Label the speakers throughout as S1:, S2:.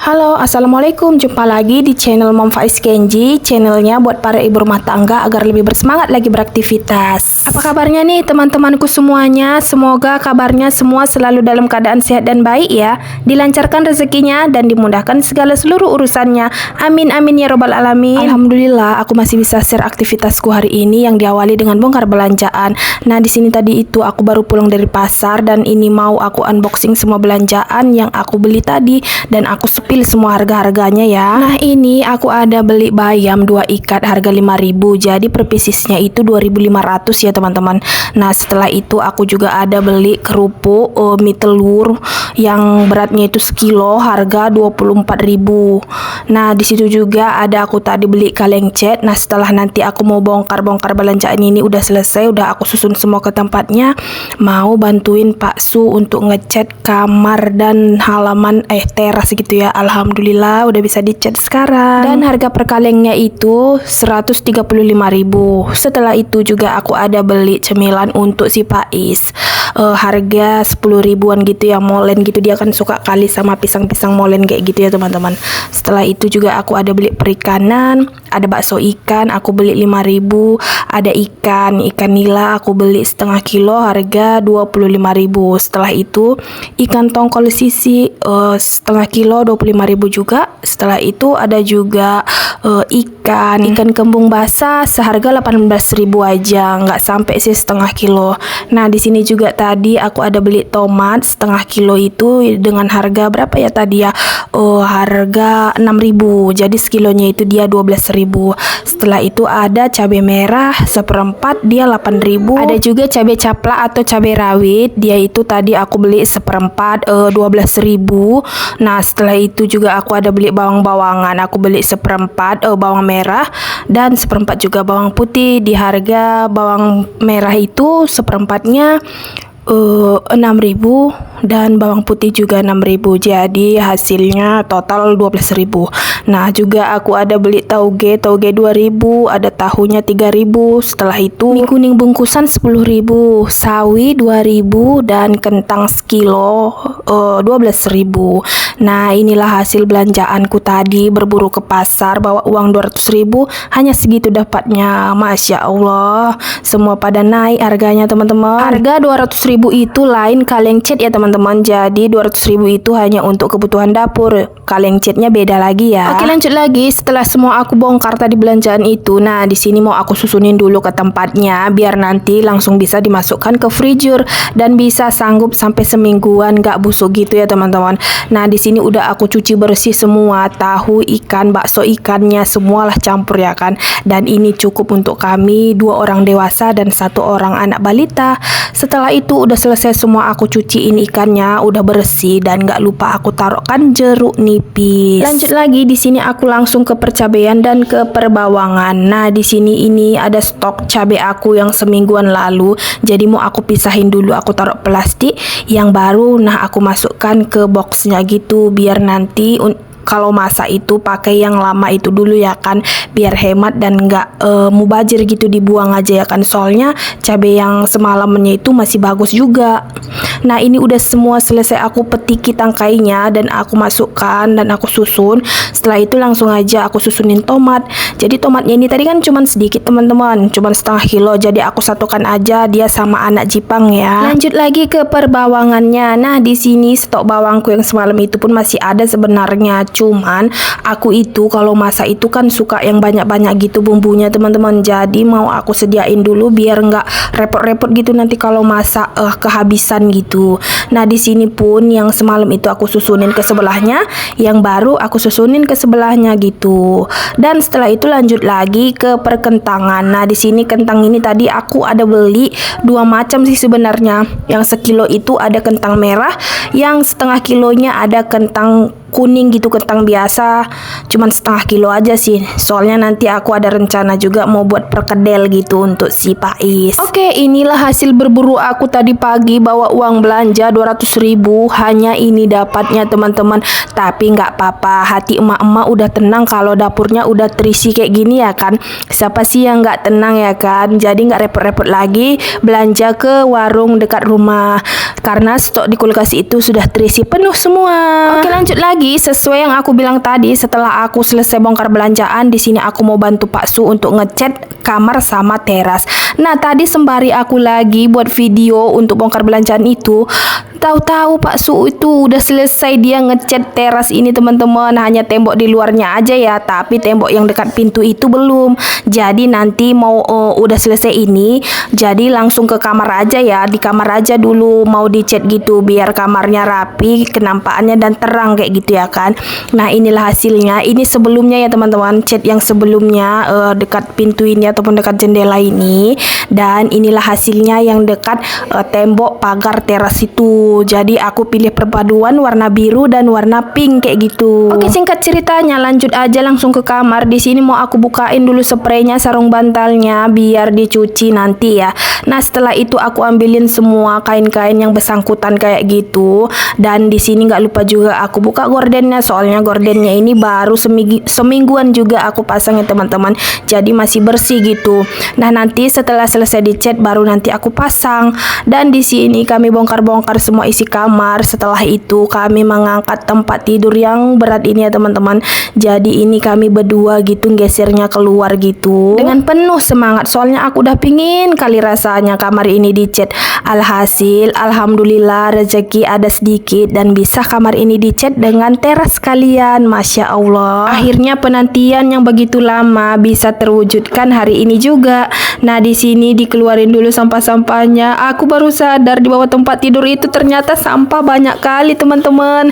S1: Halo, assalamualaikum. Jumpa lagi di channel Mom Faiz Kenji, channelnya buat para ibu rumah tangga agar lebih bersemangat lagi beraktivitas. Apa kabarnya nih teman-temanku semuanya? Semoga kabarnya semua selalu dalam keadaan sehat dan baik ya. Dilancarkan rezekinya dan dimudahkan segala seluruh urusannya. Amin amin ya robbal alamin. Alhamdulillah, aku masih bisa share aktivitasku hari ini yang diawali dengan bongkar belanjaan. Nah, di sini tadi itu aku baru pulang dari pasar dan ini mau aku unboxing semua belanjaan yang aku beli tadi dan aku semua harga-harganya ya. Nah, ini aku ada beli bayam 2 ikat harga 5.000. Jadi per piecesnya itu 2.500 ya teman-teman. Nah, setelah itu aku juga ada beli kerupuk mie telur yang beratnya itu sekilo harga 24.000. Nah, di situ juga ada aku tadi beli kaleng cat. Nah, setelah nanti aku mau bongkar belanjaan ini udah selesai, udah aku susun semua ke tempatnya. Mau bantuin Pak Su untuk ngecat kamar dan halaman teras gitu ya. Alhamdulillah udah bisa dicat sekarang. Dan harga per kalengnya itu 135.000. Setelah itu juga aku ada beli cemilan untuk si Faiz. Harga 10 ribuan gitu ya, molen gitu. Dia kan suka kali sama pisang-pisang molen kayak gitu ya teman-teman. Setelah itu juga aku ada beli perikanan, ada bakso ikan aku beli 5.000, ada ikan nila aku beli setengah kilo harga 25.000. Setelah itu ikan tongkol sisi setengah kilo 25.000 juga. Setelah itu ada juga ikan kembung basah seharga 18.000 aja, nggak sampai sih setengah kilo. Nah, di sini juga tadi aku ada beli tomat setengah kilo itu dengan harga berapa ya tadi ya? Harga 6.000. Jadi sekilonya itu dia 12.000. Setelah itu ada cabai merah seperempat dia 8.000. Ada juga cabai caplak atau cabai rawit, dia itu tadi aku beli seperempat 12.000. Nah, setelah itu juga aku ada beli bawang-bawangan, aku beli seperempat bawang merah dan seperempat juga bawang putih. Di harga bawang merah itu seperempatnya 6.000 dan bawang putih juga 6.000. Jadi hasilnya total 12.000. Nah, juga aku ada beli tauge 2.000, ada tahunya 3.000. Setelah itu mie kuning bungkusan 10.000, sawi 2.000 dan kentang sekilo 12.000. Nah, inilah hasil belanjaanku tadi, berburu ke pasar bawa uang 200.000, hanya segitu dapatnya. Masya Allah, semua pada naik harganya teman-teman. Harga 200.000 itu lain kaleng cat ya teman-teman. Jadi 200.000 itu hanya untuk kebutuhan dapur, kaleng catnya beda lagi ya. Oke, lanjut lagi. Setelah semua aku bongkar tadi belanjaan itu, nah di sini mau aku susunin dulu ke tempatnya biar nanti langsung bisa dimasukkan ke freezer dan bisa sanggup sampai semingguan gak busuk gitu ya teman-teman. Nah, di sini udah aku cuci bersih semua, tahu, ikan, bakso ikannya semualah campur ya kan. Dan ini cukup untuk kami 2 orang dewasa dan 1 orang anak balita. Setelah itu udah selesai semua aku cuciin ikannya, udah bersih dan gak lupa aku taruhkan jeruk nipis. Lanjut lagi, di sini aku langsung ke percabean dan ke perbawangan. Nah, di sini ini ada stok cabai aku yang semingguan lalu. Jadi mau aku pisahin dulu, aku taruh plastik yang baru. Nah, aku masukkan ke boxnya gitu biar nanti kalau masak itu pakai yang lama itu dulu ya kan, biar hemat dan nggak mubazir gitu, dibuang aja ya kan, soalnya cabai yang semalamnya itu masih bagus juga. Nah, ini udah semua selesai aku petiki tangkainya dan aku masukkan dan aku susun. Setelah itu langsung aja aku susunin tomat. Jadi tomatnya ini tadi kan cuman sedikit teman-teman, cuman setengah kilo, jadi aku satukan aja dia sama anak jipang ya. Lanjut lagi ke perbawangannya. Nah, di sini stok bawangku yang semalam itu pun masih ada sebenarnya. Cuman aku itu kalau masak itu kan suka yang banyak-banyak gitu bumbunya teman-teman. Jadi mau aku sediain dulu biar nggak repot-repot gitu nanti kalau masak kehabisan gitu. Nah, di sini pun yang semalam itu aku susunin ke sebelahnya, yang baru aku susunin ke sebelahnya gitu. Dan setelah itu lanjut lagi ke perkentangan. Nah, di sini kentang ini tadi aku ada beli 2 macam sih sebenarnya. Yang sekilo itu ada kentang merah, yang setengah kilonya ada kentang kuning gitu, kentang biasa, cuman setengah kilo aja sih. Soalnya nanti aku ada rencana juga mau buat perkedel gitu untuk si Faiz. Oke, inilah hasil berburu aku tadi pagi, bawa uang belanja 200.000, hanya ini dapatnya teman-teman. Tapi nggak apa-apa, hati emak-emak udah tenang kalau dapurnya udah terisi kayak gini ya kan. Siapa sih yang nggak tenang ya kan. Jadi nggak repot-repot lagi belanja ke warung dekat rumah. karena stok di kulkas itu sudah terisi penuh semua. Oke, lanjut lagi. Sesuai yang aku bilang tadi, setelah aku selesai bongkar belanjaan, di sini aku mau bantu Pak Su untuk ngecat kamar sama teras. Nah, tadi sembari aku lagi buat video untuk bongkar belanjaan itu, tahu-tahu Pak Su itu udah selesai dia ngecat teras ini teman-teman. Hanya tembok di luarnya aja ya, tapi tembok yang dekat pintu itu belum. Jadi nanti mau udah selesai ini, jadi langsung ke kamar aja ya. Di kamar aja dulu mau dicat gitu biar kamarnya rapi, kenampakannya dan terang kayak gitu ya kan. Nah, inilah hasilnya. Ini sebelumnya ya teman-teman, cat yang sebelumnya dekat pintu ini ataupun dekat jendela ini, dan inilah hasilnya yang dekat tembok pagar teras itu. Jadi aku pilih perpaduan warna biru dan warna pink kayak gitu. Oke, singkat ceritanya lanjut aja langsung ke kamar. Di sini mau aku bukain dulu spraynya, sarung bantalnya biar dicuci nanti ya. Nah, setelah itu aku ambilin semua kain-kain yang bersangkutan kayak gitu. Dan di sini nggak lupa juga aku buka gordennya, soalnya gordennya ini baru semingguan juga aku pasang ya teman-teman. Jadi masih bersih gitu. Nah, nanti setelah selesai dicat baru nanti aku pasang. Dan di sini kami bongkar-bongkar semua isi kamar. Setelah itu kami mengangkat tempat tidur yang berat ini ya teman-teman. Jadi ini kami berdua gitu gesernya keluar gitu dengan penuh semangat, soalnya aku udah pingin kali rasanya kamar ini dicat. Alhasil alhamdulillah rezeki ada sedikit dan bisa kamar ini dicat dengan teras kalian. Masya Allah, akhirnya penantian yang begitu lama bisa terwujudkan hari ini juga. Nah, di sini dikeluarin dulu sampah-sampahnya. Aku baru sadar di bawah tempat tidur itu ternyata sampah banyak kali teman-teman.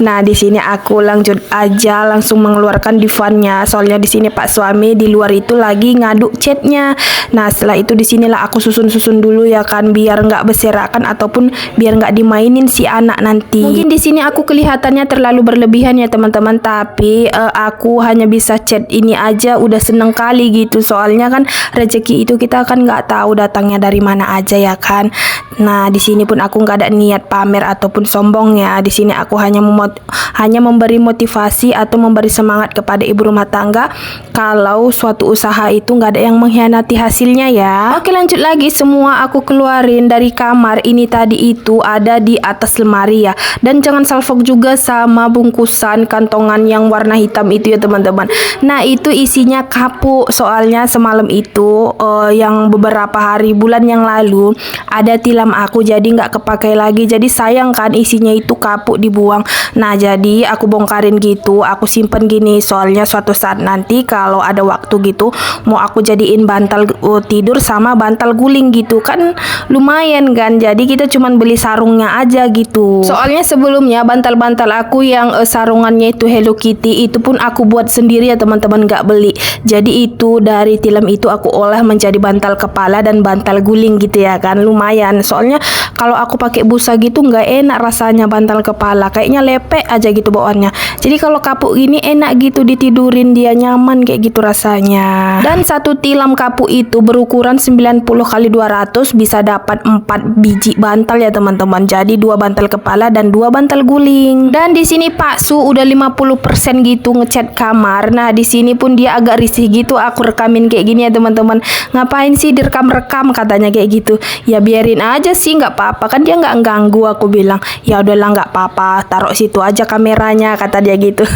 S1: Nah, di sini aku lanjut aja langsung mengeluarkan divannya. Soalnya di sini Pak suami di luar itu lagi ngaduk catnya. Nah, setelah itu di sinilah aku susun-susun dulu ya kan, biar nggak berserakan ataupun biar nggak dimainin si anak nanti. Mungkin di sini aku kelihatannya terlalu berlebihan ya teman-teman, tapi aku hanya bisa cat ini aja udah seneng kali gitu. Soalnya kan rezeki itu kita kan nggak tahu datangnya dari mana aja ya kan. Nah, di sini pun aku nggak ada niat pamer ataupun sombong ya. Di sini aku hanya memberi motivasi atau memberi semangat kepada ibu rumah tangga kalau suatu usaha itu nggak ada yang mengkhianati hasilnya ya. Oke, lanjut lagi. Semua aku keluarin dari kamar ini tadi itu ada di atas lemari ya. Dan jangan salfok juga sama bungkusan kantongan yang warna hitam itu ya teman-teman. Nah, itu isinya kapuk. Soalnya semalam itu yang beberapa hari bulan yang lalu ada tilam aku, jadi nggak kepakai lagi. Jadi sayang kan isinya itu kapuk dibuang. Nah, jadi aku bongkarin gitu, aku simpen gini. Soalnya suatu saat nanti kalau ada waktu gitu mau aku jadiin bantal tidur sama bantal guling gitu kan lumayan kan. Jadi kita cuman beli sarungnya aja gitu. Soalnya sebelumnya bantal-bantal aku yang sarungannya itu Hello Kitty itu pun aku buat sendiri ya teman-teman, nggak beli. Jadi itu dari tilam itu aku olah menjadi bantal kepala dan bantal guling gitu ya kan, lumayan. Soalnya kalau aku pakai busa gitu nggak enak rasanya bantal kepala, kayaknya lepek aja gitu bawaannya. Jadi kalau kapuk gini enak gitu ditidurin, dia nyaman kayak gitu rasanya. Dan satu tilam kapuk itu berukuran 90 kali 200 bisa dapat 4 biji bantal ya teman-teman. Jadi 2 bantal kepala dan 2 bantal guling. Dan di sini Pak Su udah 50% gitu ngecat kamar. Nah, di sini pun dia agak risih gitu aku rekamin kayak gini ya teman-teman. Ngapain sih direkam-rekam katanya kayak gitu. Ya biarin aja sih, nggak apa-apa kan, dia nggak ganggu. Aku bilang ya udahlah nggak apa-apa, taruh situ aja kameranya kata dia gitu.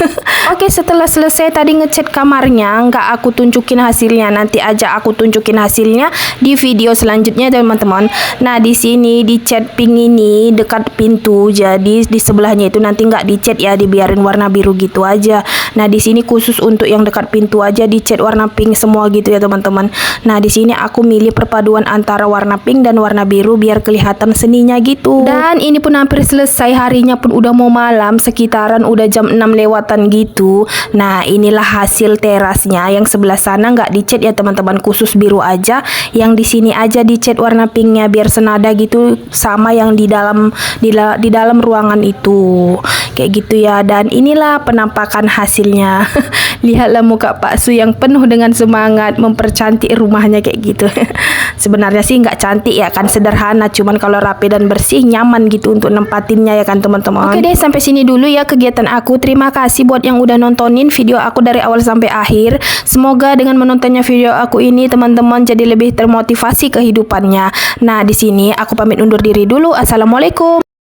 S1: Oke, setelah selesai tadi ngecat kamarnya, nggak aku tunjukin hasilnya, nanti aja aku tunjukin hasilnya di video selanjutnya teman-teman. Nah, di sini di cat pink ini dekat pintu, jadi di sebelahnya itu nanti nggak dicat ya, dibiarin warna biru gitu aja. Nah, di sini khusus untuk yang dekat pintu aja dicat warna pink semua gitu ya teman-teman. Nah, di sini aku milih perpaduan antara warna pink dan warna biru biar kelihatan seninya gitu. Dan ini pun hampir selesai, harinya pun udah mau malam, sekitaran udah jam 6 lewatan gitu. Nah, inilah hasil terasnya. Yang sebelah sana nggak dicat ya teman-teman, khusus biru aja. Yang di sini aja dicat warna pinknya biar senada gitu sama yang di dalam ruangan itu. Kayak gitu ya. Dan inilah penampakan hasil hasilnya. Lihatlah muka Pak Su yang penuh dengan semangat mempercantik rumahnya kayak gitu. Sebenarnya sih nggak cantik ya kan, sederhana, cuman kalau rapi dan bersih nyaman gitu untuk nempatinnya ya kan teman-teman. Oke deh, sampai sini dulu ya kegiatan aku. Terima kasih buat yang udah nontonin video aku dari awal sampai akhir. Semoga dengan menontonnya video aku ini teman-teman jadi lebih termotivasi kehidupannya. Nah, di sini aku pamit undur diri dulu. Assalamualaikum.